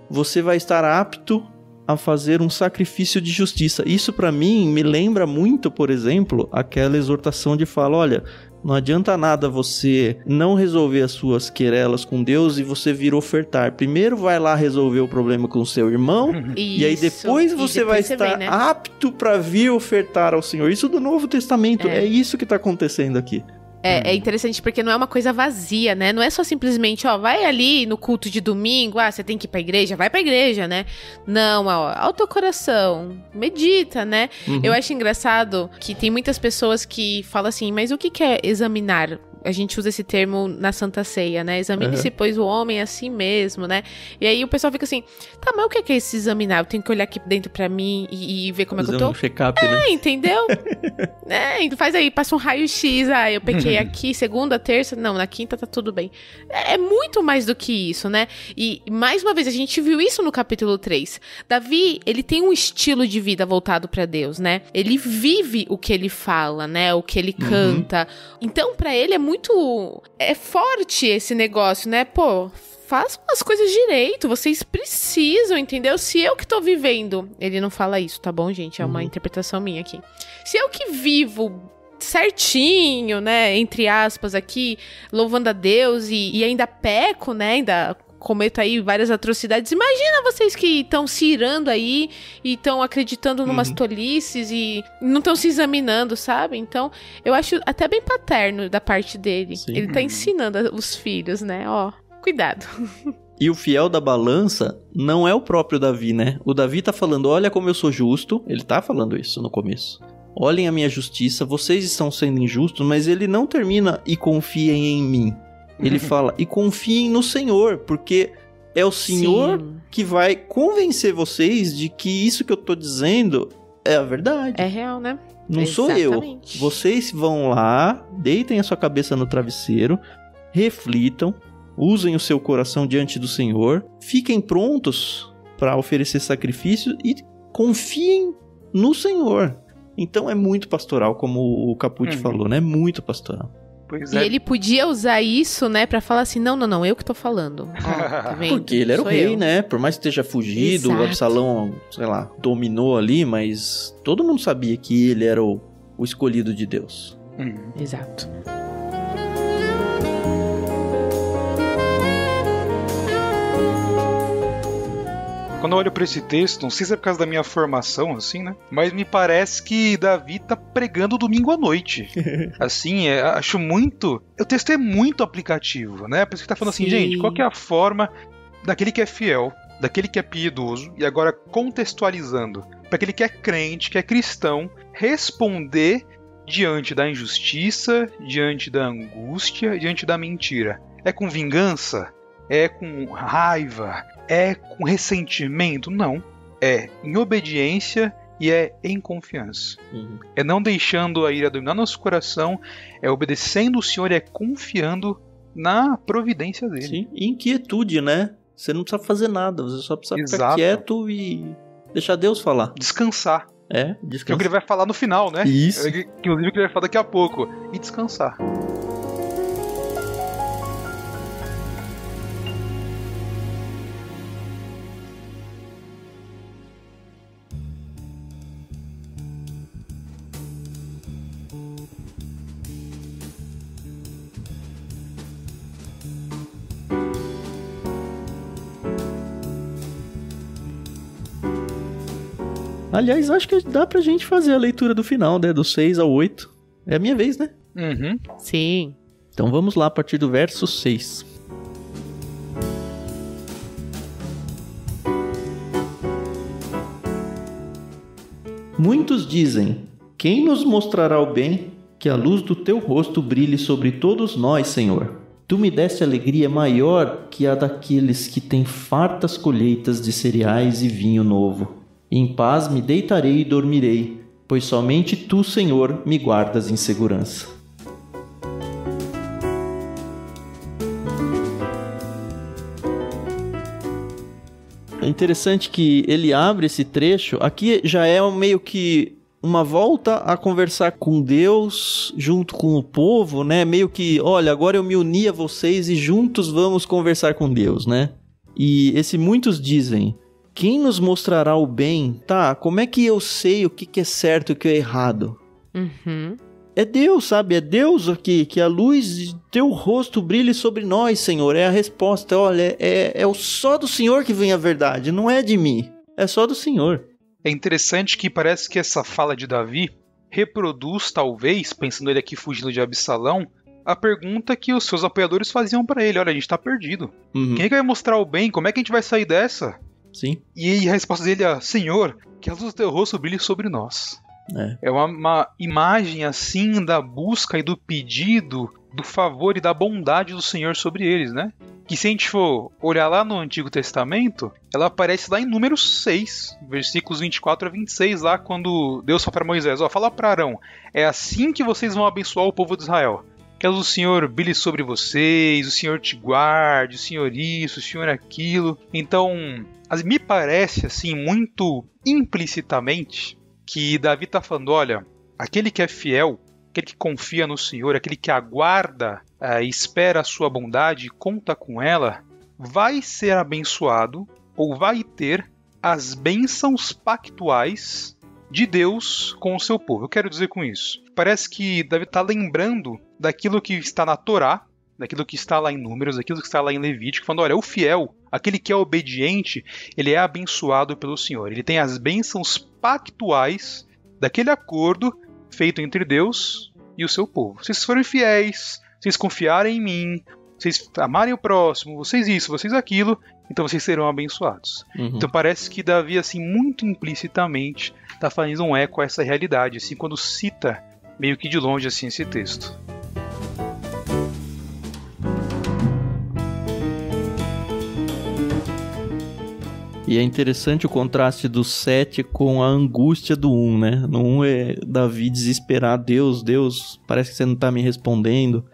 Speaker 1: você vai estar apto a fazer um sacrifício de justiça. Isso para mim me lembra muito, por exemplo, aquela exortação de falar, olha, não adianta nada você não resolver as suas querelas com Deus e você vir ofertar. Primeiro vai lá resolver o problema com o seu irmão e aí depois você vai estar apto para vir ofertar ao Senhor. Isso do Novo Testamento, é isso que está acontecendo aqui.
Speaker 3: É interessante porque não é uma coisa vazia, né? Não é só simplesmente, vai ali no culto de domingo, você tem que ir pra igreja, vai pra igreja, né? Não, ao teu coração, medita, né? Eu acho engraçado que tem muitas pessoas que falam assim, mas o que é examinar? A gente usa esse termo na Santa Ceia, né? Examine-se, pois, o homem a si mesmo, né? E aí o pessoal fica assim, tá, mas o que é esse examinar? Eu tenho que olhar aqui dentro pra mim e ver como é que eu tô?
Speaker 1: Um check-up, né?
Speaker 3: Entendeu? Então faz aí, passa um raio-x, eu pequei aqui, segunda, terça, não, na quinta tá tudo bem. É muito mais do que isso, né? E, mais uma vez, a gente viu isso no capítulo 3. Davi, ele tem um estilo de vida voltado pra Deus, né? Ele vive o que ele fala, né? O que ele canta. Então, pra ele é muito... É forte esse negócio, né? Pô, façam as coisas direito, vocês precisam, entendeu? Se eu que tô vivendo... Ele não fala isso, tá bom, gente? É uma interpretação minha aqui. Se eu que vivo certinho, né? Entre aspas aqui, louvando a Deus e ainda peco, né? Ainda cometo aí várias atrocidades. Imagina vocês que estão se irando aí e estão acreditando numas tolices e não estão se examinando, sabe? Então, eu acho até bem paterno da parte dele. Sim. Ele tá ensinando os filhos, né? Ó, cuidado.
Speaker 1: E o fiel da balança não é o próprio Davi, né? O Davi tá falando, olha como eu sou justo. Ele tá falando isso no começo. Olhem a minha justiça, vocês estão sendo injustos, mas ele não termina e confiem em mim. Ele fala, e confiem no Senhor, porque é o Senhor que vai convencer vocês de que isso que eu tô dizendo é a verdade.
Speaker 3: É real, né?
Speaker 1: Não Exatamente. Sou eu. Vocês vão lá, deitem a sua cabeça no travesseiro, reflitam, usem o seu coração diante do Senhor, fiquem prontos para oferecer sacrifício e confiem no Senhor. Então é muito pastoral, como o Capucci falou, né? Muito pastoral.
Speaker 2: Pois
Speaker 3: e ele podia usar isso, né, pra falar assim, não, eu que tô falando. Ó, tá vendo?
Speaker 1: Porque ele era o rei, né? Por mais que esteja fugido, o Absalão, sei lá, dominou ali, mas todo mundo sabia que ele era o escolhido de Deus.
Speaker 3: Exato.
Speaker 2: Quando eu olho pra esse texto, não sei se é por causa da minha formação, assim, né? Mas me parece que Davi tá pregando domingo à noite. Assim, acho muito... O texto é muito aplicativo, né? Por isso que tá falando assim, gente, qual que é a forma daquele que é fiel, daquele que é piedoso, e agora contextualizando, para aquele que é crente, que é cristão, responder diante da injustiça, diante da angústia, diante da mentira. É com vingança? É com raiva? É com ressentimento? Não. É em obediência e é em confiança. É não deixando a ira dominar nosso coração, é obedecendo o Senhor e é confiando na providência dele.
Speaker 1: Sim, e inquietude, né? Você não precisa fazer nada, você só precisa ficar quieto e deixar Deus falar.
Speaker 2: Descansar.
Speaker 1: Descansar.
Speaker 2: Que é o que ele vai falar no final, né?
Speaker 1: Isso.
Speaker 2: Inclusive o que ele vai falar daqui a pouco. E descansar.
Speaker 1: Aliás, acho que dá pra gente fazer a leitura do final, né? Do 6 ao 8. É a minha vez, né?
Speaker 3: Sim.
Speaker 1: Então vamos lá, a partir do verso 6. Muitos dizem, quem nos mostrará o bem? Que a luz do teu rosto brilhe sobre todos nós, Senhor. Tu me deste alegria maior que a daqueles que têm fartas colheitas de cereais e vinho novo. Em paz me deitarei e dormirei, pois somente tu, Senhor, me guardas em segurança. É interessante que ele abre esse trecho, aqui já é meio que uma volta a conversar com Deus junto com o povo, né? Meio que, olha, agora eu me uni a vocês e juntos vamos conversar com Deus, né? E muitos dizem, quem nos mostrará o bem? Tá, como é que eu sei o que é certo e o que é errado? É Deus, sabe? É Deus aqui, que a luz de teu rosto brilhe sobre nós, Senhor. É a resposta, olha, é só do Senhor que vem a verdade, não é de mim. É só do Senhor.
Speaker 2: É interessante que parece que essa fala de Davi reproduz, talvez, pensando ele aqui fugindo de Absalão, a pergunta que os seus apoiadores faziam pra ele. Olha, a gente tá perdido. Quem é que vai mostrar o bem? Como é que a gente vai sair dessa?
Speaker 1: Sim.
Speaker 2: E a resposta dele é, Senhor, que a luz do teu rosto brilhe sobre nós. É uma imagem assim da busca e do pedido, do favor e da bondade do Senhor sobre eles, né? Que se a gente for olhar lá no Antigo Testamento, ela aparece lá em Números 6, versículos 24 a 26, lá quando Deus fala para Moisés, fala para Arão, é assim que vocês vão abençoar o povo de Israel. Que o Senhor brilhe sobre vocês, o Senhor te guarde, o Senhor isso, o Senhor aquilo. Então, me parece assim, muito implicitamente, que Davi está falando, olha, aquele que é fiel, aquele que confia no Senhor, aquele que aguarda e espera a sua bondade e conta com ela, vai ser abençoado ou vai ter as bênçãos pactuais de Deus com o seu povo. Eu quero dizer com isso, parece que Davi está lembrando daquilo que está na Torá, daquilo que está lá em Números, daquilo que está lá em Levítico, falando, olha, o fiel, aquele que é obediente, ele é abençoado pelo Senhor. Ele tem as bênçãos pactuais daquele acordo feito entre Deus e o seu povo. Se vocês forem fiéis, vocês confiarem em mim, vocês amarem o próximo, vocês isso, vocês aquilo, então vocês serão abençoados. Então parece que Davi, assim, muito implicitamente, está fazendo um eco a essa realidade, assim, quando cita meio que de longe assim esse texto.
Speaker 1: E é interessante o contraste do 7 com a angústia do 1, né? No 1 é Davi desesperado, Deus, parece que você não tá me respondendo.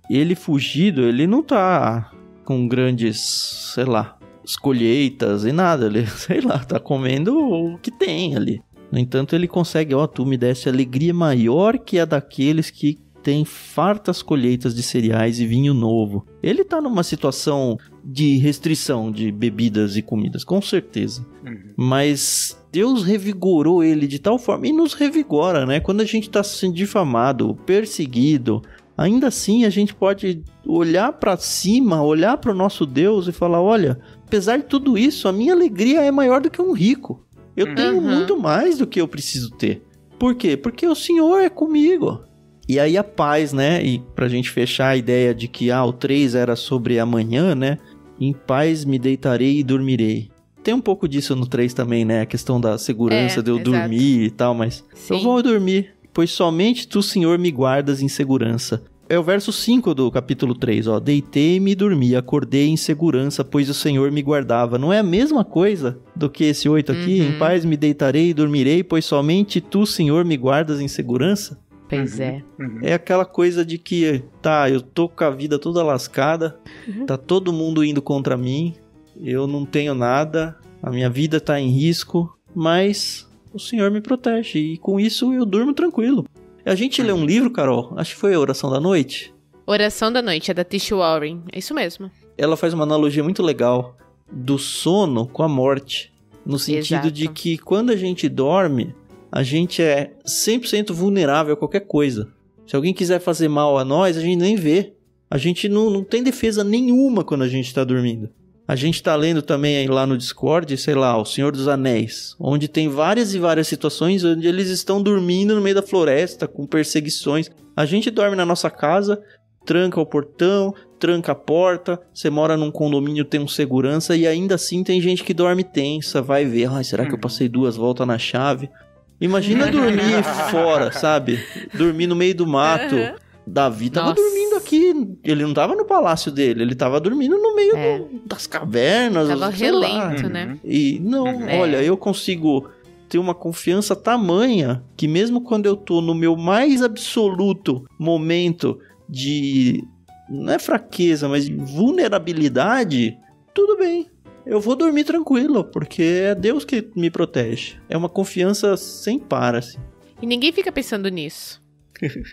Speaker 1: Ele fugido, ele não tá com grandes, sei lá, colheitas e nada, ele, sei lá, tá comendo o que tem ali. No entanto, ele consegue, tu me deste alegria maior que a daqueles que têm fartas colheitas de cereais e vinho novo. Ele tá numa situação de restrição de bebidas e comidas, com certeza. Mas Deus revigorou ele de tal forma, e nos revigora, né? Quando a gente tá sendo difamado, perseguido, ainda assim a gente pode olhar para cima, olhar para o nosso Deus e falar, olha, apesar de tudo isso, a minha alegria é maior do que um rico. Eu tenho muito mais do que eu preciso ter. Por quê? Porque o Senhor é comigo. E aí a paz, né? E pra gente fechar a ideia de que o 3 era sobre amanhã, né? Em paz me deitarei e dormirei. Tem um pouco disso no 3 também, né? A questão da segurança de eu dormir e tal, mas sim, eu vou dormir, pois somente tu, Senhor, me guardas em segurança. É o verso 5 do capítulo 3, deitei-me e dormi, acordei em segurança, pois o Senhor me guardava. Não é a mesma coisa do que esse 8 aqui? Em paz me deitarei e dormirei, pois somente tu, Senhor, me guardas em segurança?
Speaker 3: Pois é.
Speaker 1: É aquela coisa de que, eu tô com a vida toda lascada, tá todo mundo indo contra mim, eu não tenho nada, a minha vida tá em risco, mas o Senhor me protege e com isso eu durmo tranquilo. A gente lê um livro, Carol, acho que foi a Oração da Noite.
Speaker 3: Oração da Noite, é da Tish Warren, é isso mesmo.
Speaker 1: Ela faz uma analogia muito legal do sono com a morte, no sentido
Speaker 3: Exato.
Speaker 1: de que quando a gente dorme, a gente é 100% vulnerável a qualquer coisa. Se alguém quiser fazer mal a nós, a gente nem vê. A gente não tem defesa nenhuma quando a gente está dormindo. A gente tá lendo também aí lá no Discord, sei lá, O Senhor dos Anéis, onde tem várias e várias situações onde eles estão dormindo no meio da floresta, com perseguições. A gente dorme na nossa casa, tranca o portão, tranca a porta, você mora num condomínio, tem um segurança, e ainda assim tem gente que dorme tensa, vai ver, será que eu passei 2 voltas na chave? Imagina dormir fora, sabe? Dormir no meio do mato. Davi tava dormindo aqui, ele não tava no palácio dele, ele tava dormindo no meio das cavernas.
Speaker 3: Tava relento, né?
Speaker 1: E olha, eu consigo ter uma confiança tamanha que mesmo quando eu tô no meu mais absoluto momento de, não é fraqueza, mas de vulnerabilidade, tudo bem. Eu vou dormir tranquilo, porque é Deus que me protege. É uma confiança sem par, assim.
Speaker 3: E ninguém fica pensando nisso.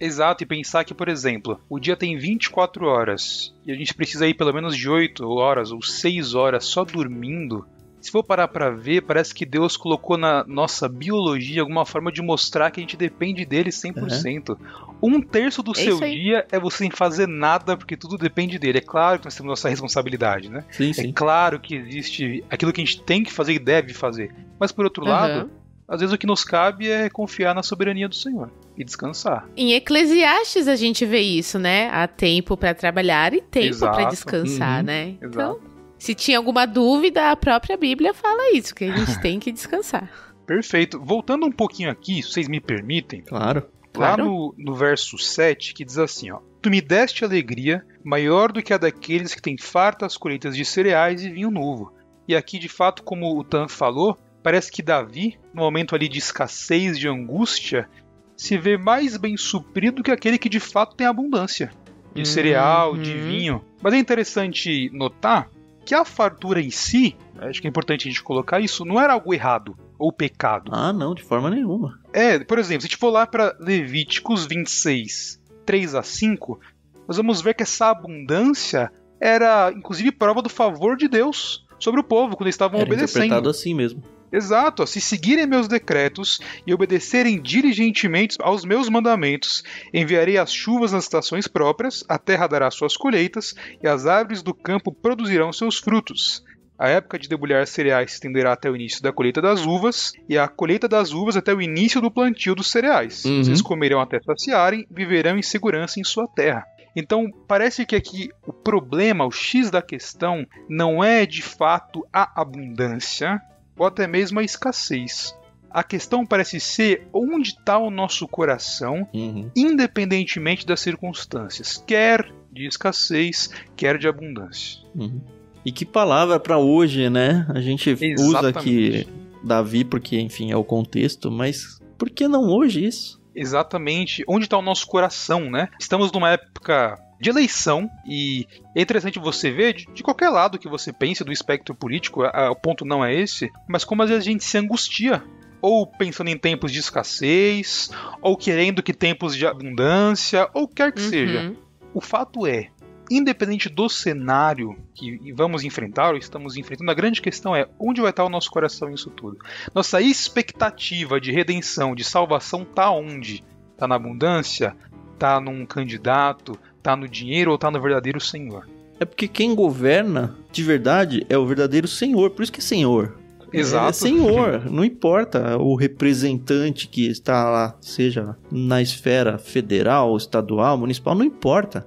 Speaker 2: Exato, e pensar que, por exemplo, o dia tem 24 horas e a gente precisa ir pelo menos de 8 horas ou 6 horas só dormindo. Se for parar pra ver, parece que Deus colocou na nossa biologia alguma forma de mostrar que a gente depende dele 100%. 1/3 do seu dia é você sem fazer nada, porque tudo depende dele. É claro que nós temos nossa responsabilidade, né?
Speaker 1: Sim, sim.
Speaker 2: É claro que existe aquilo que a gente tem que fazer e deve fazer. Mas por outro lado, às vezes o que nos cabe é confiar na soberania do Senhor e descansar.
Speaker 3: Em Eclesiastes a gente vê isso, né? Há tempo pra trabalhar e tempo pra descansar, né?
Speaker 2: Exato.
Speaker 3: Então, se tinha alguma dúvida, a própria Bíblia fala isso, que a gente tem que descansar.
Speaker 2: Perfeito. Voltando um pouquinho aqui, se vocês me permitem.
Speaker 1: Claro.
Speaker 2: Lá no verso 7, que diz assim, Tu me deste alegria maior do que a daqueles que têm fartas colheitas de cereais e vinho novo. E aqui, de fato, como o Tan falou, parece que Davi, no momento ali de escassez, de angústia, se vê mais bem suprido que aquele que de fato tem abundância de cereal, de vinho. Mas é interessante notar que a fartura em si, acho que é importante a gente colocar isso, não era algo errado ou pecado.
Speaker 1: Não, de forma nenhuma.
Speaker 2: Por exemplo, se a gente for lá para Levíticos 26, 3-5, nós vamos ver que essa abundância era, inclusive, prova do favor de Deus sobre o povo, quando eles estavam obedecendo.
Speaker 1: Interpretado assim mesmo.
Speaker 2: Exato, se seguirem meus decretos e obedecerem diligentemente aos meus mandamentos, enviarei as chuvas nas estações próprias, a terra dará suas colheitas e as árvores do campo produzirão seus frutos. A época de debulhar cereais se estenderá até o início da colheita das uvas e a colheita das uvas até o início do plantio dos cereais. Vocês comerão até saciarem, viverão em segurança em sua terra. Então, parece que aqui o problema, o X da questão, não é de fato a abundância, ou até mesmo a escassez. A questão parece ser onde está o nosso coração, independentemente das circunstâncias, quer de escassez, quer de abundância.
Speaker 1: E que palavra para hoje, né? A gente usa aqui Davi porque, enfim, é o contexto, mas por que não hoje isso?
Speaker 2: Exatamente. Onde está o nosso coração, né? Estamos numa época de eleição e é interessante você ver, de qualquer lado que você pense do espectro político, o ponto não é esse, mas como às vezes a gente se angustia, ou pensando em tempos de escassez, ou querendo que tempos de abundância, ou quer que seja. O fato é, independente do cenário que vamos enfrentar ou estamos enfrentando, a grande questão é onde vai estar o nosso coração nisso tudo. Nossa expectativa de redenção, de salvação, está onde? Está na abundância? Está num candidato? Está no dinheiro ou está no verdadeiro Senhor?
Speaker 1: É porque quem governa de verdade é o verdadeiro Senhor, por isso que é Senhor.
Speaker 2: Exato.
Speaker 1: É Senhor, não importa o representante que está lá, seja na esfera federal, estadual, municipal, não importa.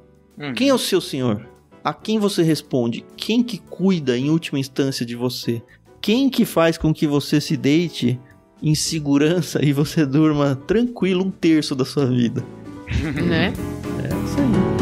Speaker 1: Quem é o seu Senhor? A quem você responde? Quem que cuida em última instância de você? Quem que faz com que você se deite em segurança e você durma tranquilo 1/3 da sua vida?
Speaker 3: Né?
Speaker 1: É isso aí.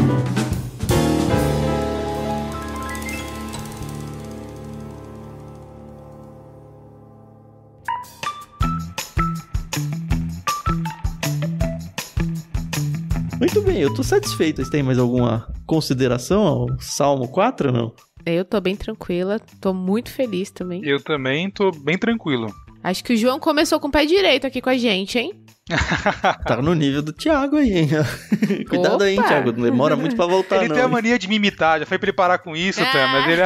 Speaker 1: Muito bem, eu tô satisfeito. Vocês têm mais alguma consideração ao Salmo 4 ou não?
Speaker 3: Eu tô bem tranquila, tô muito feliz também.
Speaker 2: Eu também tô bem tranquilo.
Speaker 3: Acho que o João começou com o pé direito aqui com a gente, hein?
Speaker 1: Tá no nível do Thiago aí, hein? Cuidado aí, hein, Thiago. Não demora muito pra voltar,
Speaker 2: ele
Speaker 1: não.
Speaker 2: Ele tem a mania de me imitar, já foi pra ele parar com isso, Tam, mas ele...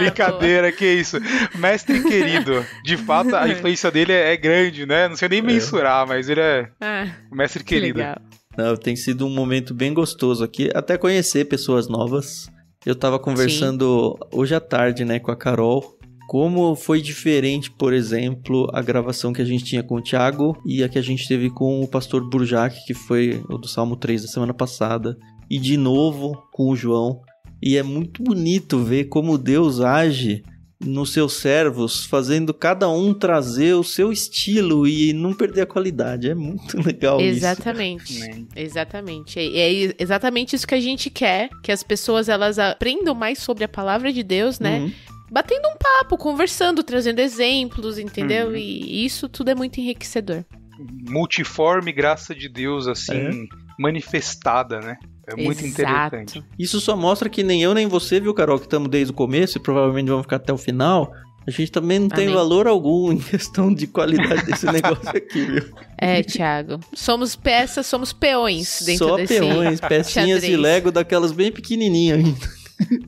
Speaker 2: Brincadeira, que isso. Mestre querido, de fato a influência dele é grande, né? Não sei nem mensurar, mas ele é mestre querido.
Speaker 3: Legal.
Speaker 1: Não, tem sido um momento bem gostoso aqui, até conhecer pessoas novas. Eu tava conversando hoje à tarde, né, com a Carol. Como foi diferente, por exemplo, a gravação que a gente tinha com o Thiago e a que a gente teve com o pastor Burjac, que foi o do Salmo 3 da semana passada. E de novo com o João. E é muito bonito ver como Deus age nos seus servos, fazendo cada um trazer o seu estilo e não perder a qualidade. É muito legal
Speaker 3: exatamente.
Speaker 1: Isso.
Speaker 3: Exatamente. É exatamente isso que a gente quer, que as pessoas elas aprendam mais sobre a palavra de Deus, né? Batendo um papo, conversando, trazendo exemplos, entendeu? E isso tudo é muito enriquecedor.
Speaker 2: Multiforme graça de Deus, assim, manifestada, né? É muito interessante.
Speaker 1: Isso só mostra que nem eu nem você, viu, Carol, que estamos desde o começo e provavelmente vamos ficar até o final. A gente também não tem valor algum em questão de qualidade desse negócio aqui, viu?
Speaker 3: É, Thiago. Somos peças, somos peões dentro
Speaker 1: só
Speaker 3: desse
Speaker 1: peões, pecinhas de Lego daquelas bem pequenininhas ainda.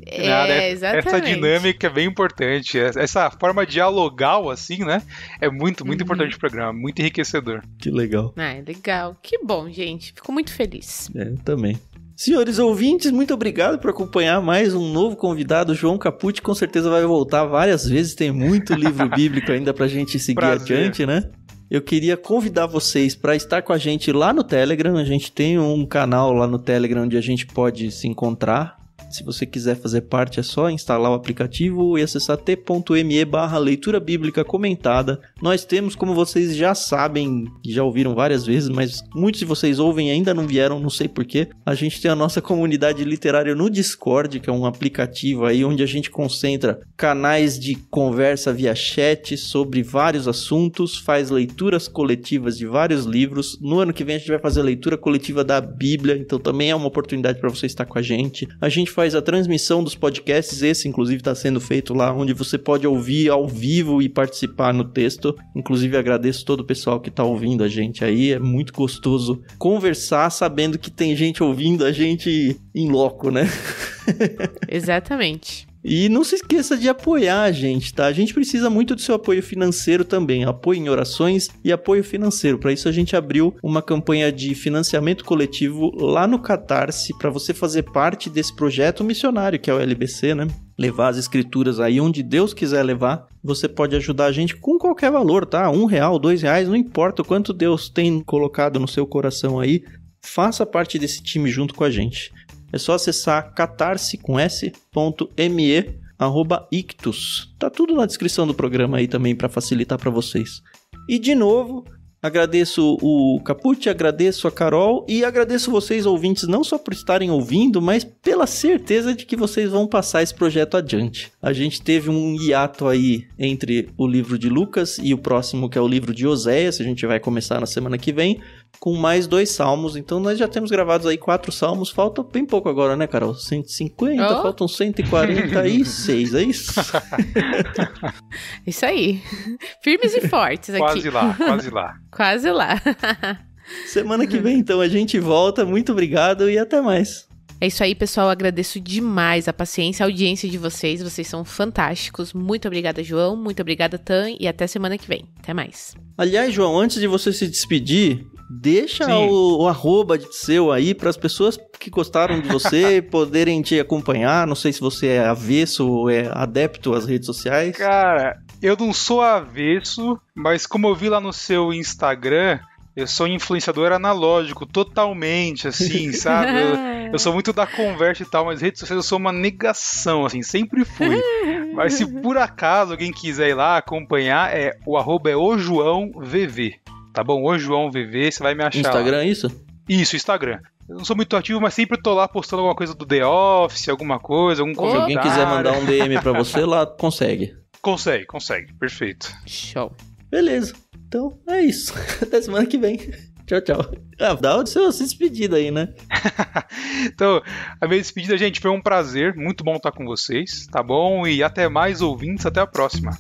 Speaker 3: Exatamente.
Speaker 2: Essa dinâmica é bem importante. Essa forma dialogal, assim, né? É muito importante o programa. Muito enriquecedor.
Speaker 1: Que legal.
Speaker 3: Legal. Que bom, gente. Fico muito feliz.
Speaker 1: Eu também. Senhores ouvintes, muito obrigado por acompanhar mais um novo convidado. João Capucci com certeza vai voltar várias vezes. Tem muito livro bíblico ainda pra gente seguir adiante, né? Eu queria convidar vocês para estar com a gente lá no Telegram. A gente tem um canal lá no Telegram onde a gente pode se encontrar. Se você quiser fazer parte, é só instalar o aplicativo e acessar t.me/leitura bíblica comentada. Nós temos, como vocês já sabem, já ouviram várias vezes, mas muitos de vocês ouvem e ainda não vieram, não sei porquê. A gente tem a nossa comunidade literária no Discord, que é um aplicativo aí onde a gente concentra canais de conversa via chat sobre vários assuntos, faz leituras coletivas de vários livros. No ano que vem a gente vai fazer a leitura coletiva da Bíblia, então também é uma oportunidade para você estar com a gente. A gente faz a transmissão dos podcasts, esse inclusive está sendo feito lá, onde você pode ouvir ao vivo e participar no texto. Inclusive agradeço todo o pessoal que está ouvindo a gente aí, é muito gostoso conversar sabendo que tem gente ouvindo a gente em loco, né?
Speaker 3: Exatamente.
Speaker 1: E não se esqueça de apoiar a gente, tá? A gente precisa muito do seu apoio financeiro também, apoio em orações e apoio financeiro. Para isso a gente abriu uma campanha de financiamento coletivo lá no Catarse, para você fazer parte desse projeto missionário que é o LBC, né? Levar as escrituras aí onde Deus quiser levar. Você pode ajudar a gente com qualquer valor, tá? R$1, R$2, não importa o quanto Deus tem colocado no seu coração aí. Faça parte desse time junto com a gente. É só acessar catarse.me/ictus. Tá tudo na descrição do programa aí também para facilitar para vocês. E de novo, agradeço o Capucci, agradeço a Carol e agradeço vocês ouvintes não só por estarem ouvindo, mas pela certeza de que vocês vão passar esse projeto adiante. A gente teve um hiato aí entre o livro de Lucas e o próximo, que é o livro de Oséias, a gente vai começar na semana que vem, com mais 2 salmos. Então nós já temos gravados aí 4 salmos, falta bem pouco agora, né, Carol? 150, faltam 146, é isso?
Speaker 3: Isso aí. Firmes e fortes aqui.
Speaker 2: Quase lá, quase lá.
Speaker 3: Quase lá.
Speaker 1: Semana que vem, então, a gente volta. Muito obrigado e até mais.
Speaker 3: É isso aí, pessoal. Eu agradeço demais a paciência, a audiência de vocês. Vocês são fantásticos. Muito obrigada, João. Muito obrigada, Tan. E até semana que vem. Até mais.
Speaker 1: Aliás, João, antes de você se despedir, deixa o arroba seu aí para as pessoas que gostaram de você poderem te acompanhar. Não sei se você é avesso ou é adepto às redes sociais.
Speaker 2: Cara, eu não sou avesso, mas como eu vi lá no seu Instagram, eu sou influenciador analógico, totalmente, assim, sabe? Eu sou muito da conversa e tal, mas redes sociais eu sou uma negação, assim, sempre fui. Mas se por acaso alguém quiser ir lá acompanhar, o arroba é ojoãovv. Tá bom? ojoãovv, você vai me achar.
Speaker 1: Instagram
Speaker 2: lá.
Speaker 1: É isso?
Speaker 2: Isso, Instagram. Eu não sou muito ativo, mas sempre tô lá postando alguma coisa do The Office, alguma coisa, algum comentário.
Speaker 1: Se alguém quiser mandar um DM pra você, lá consegue.
Speaker 2: Consegue. Perfeito.
Speaker 3: Show.
Speaker 1: Beleza. Então, é isso. Até semana que vem. Tchau. Dá o seu despedida aí, né?
Speaker 2: Então, a minha despedida, gente, foi um prazer. Muito bom estar com vocês, tá bom? E até mais, ouvintes. Até a próxima.